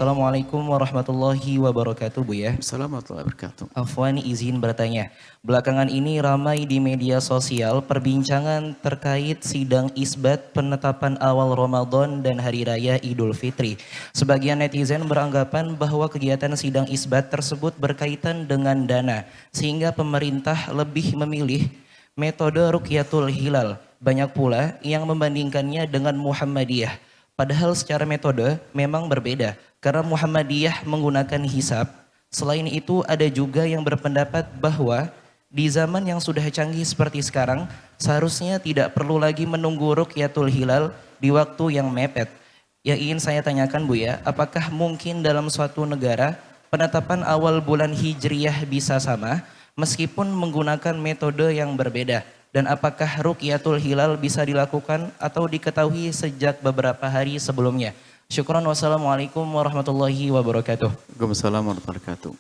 Assalamualaikum warahmatullahi wabarakatuh, Bu ya. Assalamualaikum warahmatullahi wabarakatuh. Afwan izin bertanya. Belakangan ini ramai di media sosial perbincangan terkait sidang isbat penetapan awal Ramadan dan Hari Raya Idul Fitri. Sebagian netizen beranggapan bahwa kegiatan sidang isbat tersebut berkaitan dengan dana, sehingga pemerintah lebih memilih metode Ruqyatul Hilal. Banyak pula yang membandingkannya dengan Muhammadiyah. Padahal secara metode memang berbeda, karena Muhammadiyah menggunakan hisab. Selain itu ada juga yang berpendapat bahwa di zaman yang sudah canggih seperti sekarang, seharusnya tidak perlu lagi menunggu Ruqyatul Hilal di waktu yang mepet. Yang ingin saya tanyakan, Bu ya, apakah mungkin dalam suatu negara penetapan awal bulan Hijriyah bisa sama meskipun menggunakan metode yang berbeda? Dan apakah Ruqyatul Hilal bisa dilakukan atau diketahui sejak beberapa hari sebelumnya? Syukran, wassalamualaikum warahmatullahi wabarakatuh. Waalaikumsalam warahmatullahi wabarakatuh.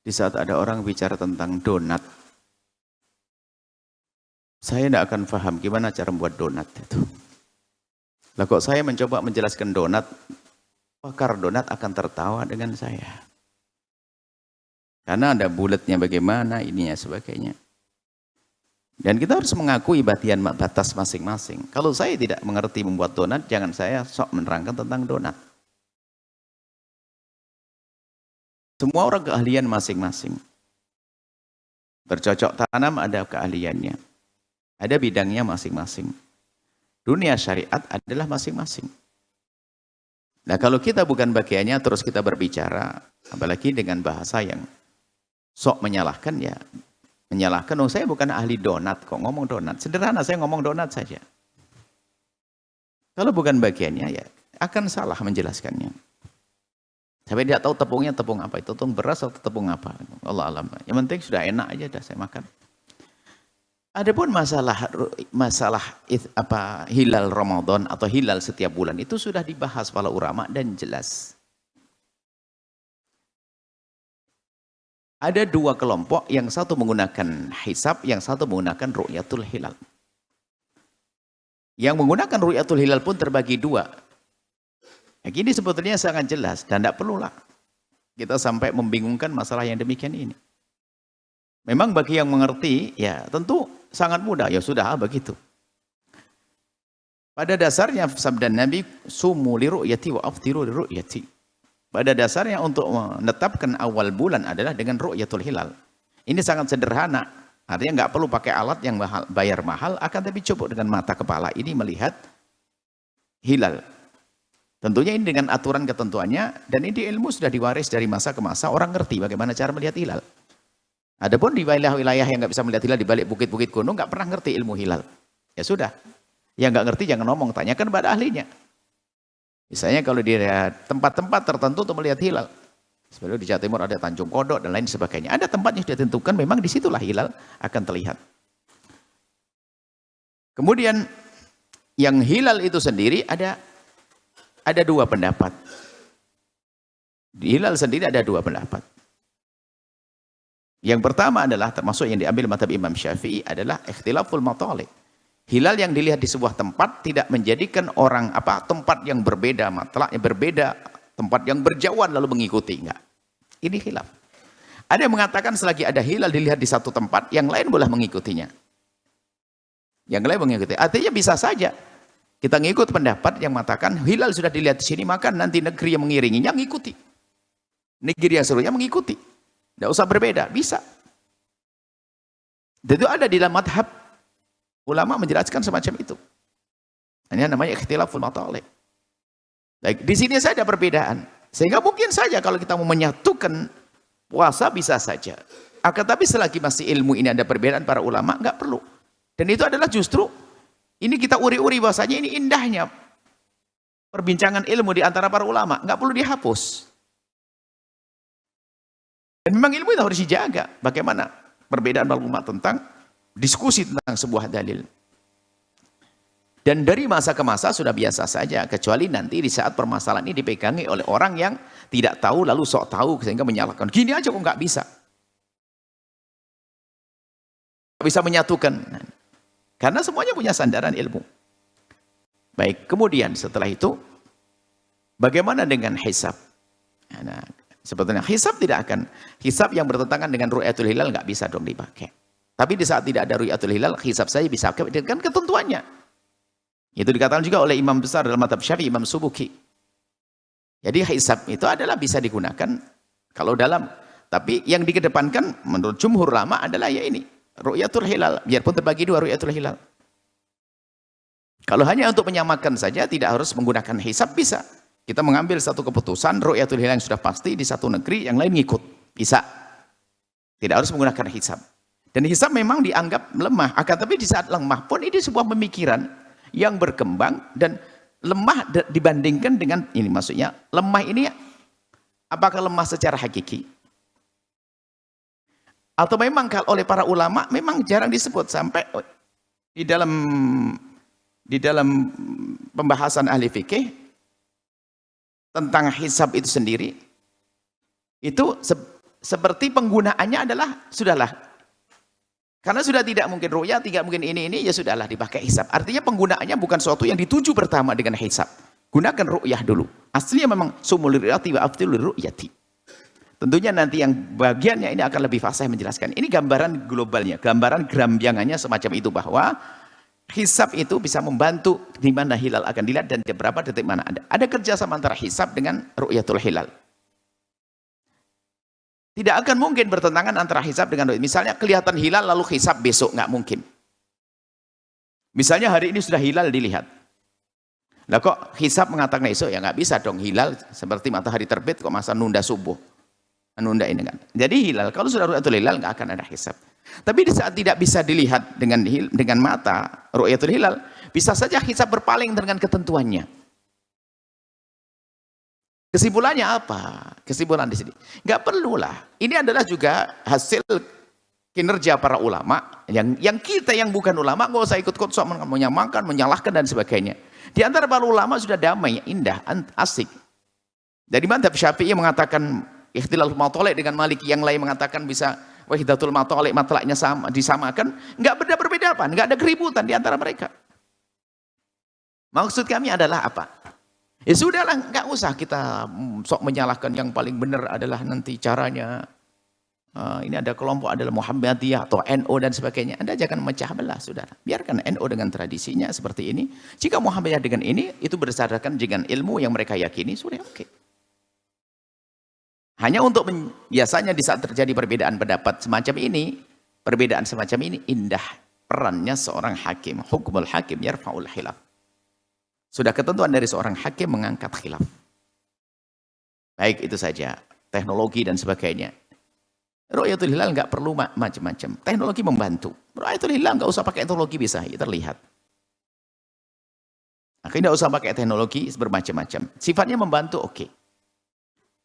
Di saat ada orang bicara tentang donat, saya tidak akan paham gimana cara membuat donat itu. Lah kok saya mencoba menjelaskan donat, pakar donat akan tertawa dengan saya. Karena ada bulatnya bagaimana, ininya sebagainya. Dan kita harus mengakui batas masing-masing. Kalau saya tidak mengerti membuat donat, jangan saya sok menerangkan tentang donat. Semua orang keahlian masing-masing. Bercocok tanam ada keahliannya. Ada bidangnya masing-masing. Dunia syariat adalah masing-masing. Nah kalau kita bukan bagiannya terus kita berbicara, apalagi dengan bahasa yang sok menyalahkan ya, menyalahkan, oh saya bukan ahli donat kok ngomong donat. Sederhana, saya ngomong donat saja. Kalau bukan bagiannya ya akan salah menjelaskannya. Sampai tidak tahu tepungnya tepung apa, itu tepung beras atau tepung apa. Allah alam. Yang penting sudah enak aja dah saya makan. Adapun masalah hilal Ramadan atau hilal setiap bulan itu sudah dibahas para ulama dan jelas. Ada dua kelompok, yang satu menggunakan hisab, yang satu menggunakan Ruqyatul Hilal. Yang menggunakan Ruqyatul Hilal pun terbagi dua. Nah, ini sebetulnya sangat jelas dan tidak perlulah kita sampai membingungkan masalah yang demikian ini. Memang bagi yang mengerti, ya tentu sangat mudah, ya sudah begitu. Pada dasarnya sabda Nabi, sumu li ru'yati wa aftiru li ru'yati. Pada dasarnya untuk menetapkan awal bulan adalah dengan Ruqyatul Hilal. Ini sangat sederhana. Artinya nggak perlu pakai alat yang bayar mahal, akan tapi cukup dengan mata kepala ini melihat hilal. Tentunya ini dengan aturan ketentuannya, dan ini ilmu sudah diwaris dari masa ke masa, orang ngerti bagaimana cara melihat hilal. Adapun di wilayah-wilayah yang nggak bisa melihat hilal di balik bukit-bukit gunung, nggak pernah ngerti ilmu hilal. Ya sudah, yang nggak ngerti jangan ngomong, tanyakan pada ahlinya. Misalnya kalau di tempat-tempat tertentu untuk melihat hilal. Sebenarnya di Jawa Timur ada Tanjung Kodok dan lain sebagainya. Ada tempat yang sudah ditentukan, memang disitulah hilal akan terlihat. Kemudian yang hilal itu sendiri ada dua pendapat. Di hilal sendiri ada dua pendapat. Yang pertama adalah termasuk yang diambil mazhab Imam Syafi'i adalah ikhtilaful matali'. Hilal yang dilihat di sebuah tempat tidak menjadikan orang tempat yang berbeda, matlaknya berbeda, tempat yang berjauhan lalu mengikuti, enggak. Ini khilaf. Ada yang mengatakan selagi ada hilal dilihat di satu tempat, yang lain boleh mengikutinya. Yang lain mengikuti. Artinya bisa saja kita ngikut pendapat yang mengatakan hilal sudah dilihat di sini, maka nanti negeri yang mengiringinya mengikuti. Negeri yang seluruhnya mengikuti. Tidak usah berbeda, bisa. Dan itu ada di dalam madhab. Ulama menjelaskan semacam itu. Ini namanya ikhtilaful matali'. Baik, di sini saja ada perbedaan. Sehingga mungkin saja kalau kita mau menyatukan puasa bisa saja. Akan tapi selagi masih ilmu ini ada perbedaan para ulama, enggak perlu. Dan itu adalah justru ini kita uri-uri bahwasanya ini indahnya perbincangan ilmu di antara para ulama, enggak perlu dihapus. Dan memang ilmu itu harus dijaga. Bagaimana perbedaan para ulama tentang diskusi tentang sebuah dalil. Dan dari masa ke masa sudah biasa saja, kecuali nanti di saat permasalahan ini dipegangi oleh orang yang tidak tahu lalu sok tahu sehingga menyalahkan. Gini aja kok nggak bisa. Nggak bisa menyatukan. Karena semuanya punya sandaran ilmu. Baik, kemudian setelah itu Bagaimana dengan hisab? Nah, sebetulnya hisab tidak akan, hisab yang bertentangan dengan ru'yatul hilal nggak bisa dong dipakai. Tapi di saat tidak ada ru'yatul hilal, hisab saya bisa pakai dengan ketentuannya. Itu dikatakan juga oleh imam besar dalam mazhab Syafi'i, Imam Subuki. Jadi hisab itu adalah bisa digunakan kalau dalam, tapi yang dikedepankan menurut jumhur ulama adalah ya ini, ru'yatul hilal, biarpun terbagi dua ru'yatul hilal. Kalau hanya untuk menyamakan saja, tidak harus menggunakan hisab, bisa. Kita mengambil satu keputusan, ru'yatul hilal yang sudah pasti di satu negeri, yang lain ngikut. Bisa. Tidak harus menggunakan hisab. Dan hisab memang dianggap lemah. Akan tapi di saat lemah pun ini sebuah pemikiran yang berkembang dan lemah dibandingkan dengan, ini maksudnya, lemah ini apakah lemah secara hakiki? Atau memang oleh para ulama memang jarang disebut sampai di dalam pembahasan ahli fikih tentang hisab itu sendiri, itu seperti penggunaannya adalah sudahlah, karena sudah tidak mungkin ru'yah, tidak mungkin ini ya sudahlah dipakai hisab. Artinya penggunaannya bukan sesuatu yang dituju pertama dengan hisab. Gunakan ru'yah dulu. Aslinya memang sumul ru'yati wa afdilur ru'yati. Tentunya nanti yang bagiannya ini akan lebih fasih menjelaskan. Ini gambaran globalnya, gambaran gerambiangannya semacam itu, bahwa hisab itu bisa membantu di mana hilal akan dilihat dan beberapa detik mana ada. Ada kerjasama antara hisab dengan ru'yatul hilal. Tidak akan mungkin bertentangan antara hisab dengan ru'yah. Misalnya kelihatan hilal lalu hisab besok, nggak mungkin. Misalnya hari ini sudah hilal dilihat. Lah kok hisab mengatakan esok, ya nggak bisa dong, hilal seperti matahari terbit kok masa nunda subuh. Nunda ini kan. Jadi hilal, kalau sudah ru'yatul hilal nggak akan ada hisab. Tapi di saat tidak bisa dilihat dengan mata ru'yatul hilal, bisa saja hisab berpaling dengan ketentuannya. Kesimpulannya apa? Kesimpulan di sini, nggak perlulah. Ini adalah juga hasil kinerja para ulama yang kita yang bukan ulama nggak usah ikut-ikut sok menyamakan, menyalahkan dan sebagainya. Di antara para ulama sudah damai, indah, asik. Dari mazhab Syafi'i mengatakan ikhtilaful mathalib dengan Maliki, yang lain mengatakan bisa wahdatul mathalib, matlaknya sama, disamakan, nggak berbeda apa, nggak ada keributan di antara mereka. Maksud kami adalah apa? Ya sudahlah, nggak usah kita sok menyalahkan, yang paling benar adalah nanti caranya. Ini ada kelompok adalah Muhammadiyah atau NU dan sebagainya. Anda jangan mecah belah, saudara. Biarkan NU dengan tradisinya seperti ini. Jika Muhammadiyah dengan ini, itu berdasarkan dengan ilmu yang mereka yakini, sudah oke. Hanya untuk biasanya di saat terjadi perbedaan pendapat semacam ini, perbedaan semacam ini indah perannya seorang hakim. Hukmul hakim yarfa'ul khilaf. Sudah ketentuan dari seorang hakim mengangkat khilaf. Baik itu saja, teknologi dan sebagainya. Ru'yatul hilal nggak perlu macam-macam. Teknologi membantu. Ru'yatul hilal nggak usah pakai teknologi, bisa terlihat. Akhirnya nggak usah pakai teknologi bermacam-macam. Sifatnya membantu, oke.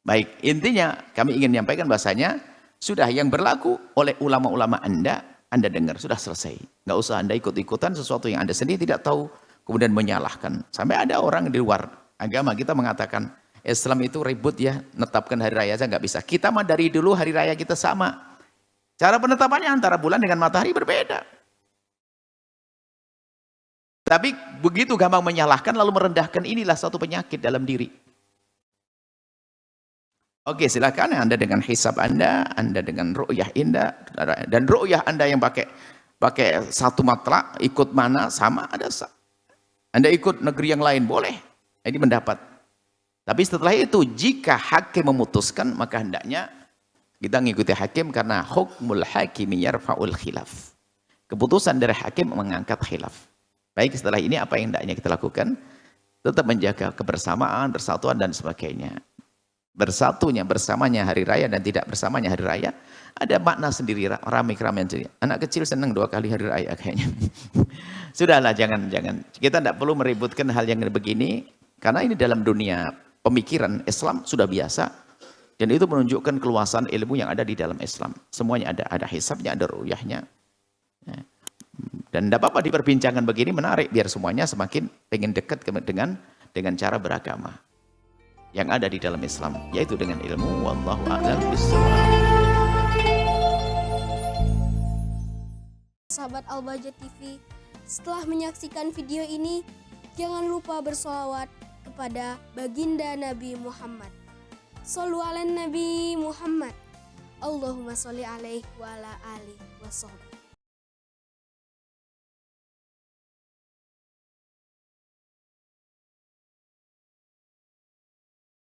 Baik, intinya kami ingin menyampaikan bahasanya sudah yang berlaku oleh ulama-ulama Anda dengar, sudah selesai. Nggak usah Anda ikut-ikutan sesuatu yang Anda sendiri tidak tahu, kemudian menyalahkan. Sampai ada orang di luar agama kita mengatakan, Islam itu ribut ya, netapkan hari raya aja nggak bisa. Kita mah dari dulu hari raya kita sama. Cara penetapannya antara bulan dengan matahari berbeda. Tapi begitu gampang menyalahkan lalu merendahkan, inilah satu penyakit dalam diri. Oke, silakan Anda dengan hisab Anda dengan ru'yah Anda, dan ru'yah Anda yang pakai satu matlak, ikut mana sama ada. Anda ikut negeri yang lain boleh, ini mendapat. Tapi setelah itu jika hakim memutuskan, maka hendaknya kita mengikuti hakim, karena hukmul hakimi yarfa'ul khilaf. Keputusan dari hakim mengangkat khilaf. Baik, setelah ini apa yang hendaknya kita lakukan? Tetap menjaga kebersamaan, persatuan dan sebagainya. Bersatunya, bersamanya hari raya dan tidak bersamanya hari raya ada makna sendiri, ramai-ramai sendiri. Anak kecil senang 2 kali hari raya kayaknya. Sudahlah, jangan. Kita tidak perlu meributkan hal yang begini, karena ini dalam dunia pemikiran Islam sudah biasa, dan itu menunjukkan keluasan ilmu yang ada di dalam Islam. Semuanya ada hisabnya, ada ru'yahnya. Dan tidak apa-apa diperbincangkan begini, menarik, biar semuanya semakin pengen dekat dengan cara beragama yang ada di dalam Islam, yaitu dengan ilmu. Wallahu a'lam bishawab. Sahabat Al-Bahjah TV, setelah menyaksikan video ini, jangan lupa bersolawat kepada baginda Nabi Muhammad. Shollu ala Nabi Muhammad. Allahumma sholli alaihi wa ala alihi wa sahbihi.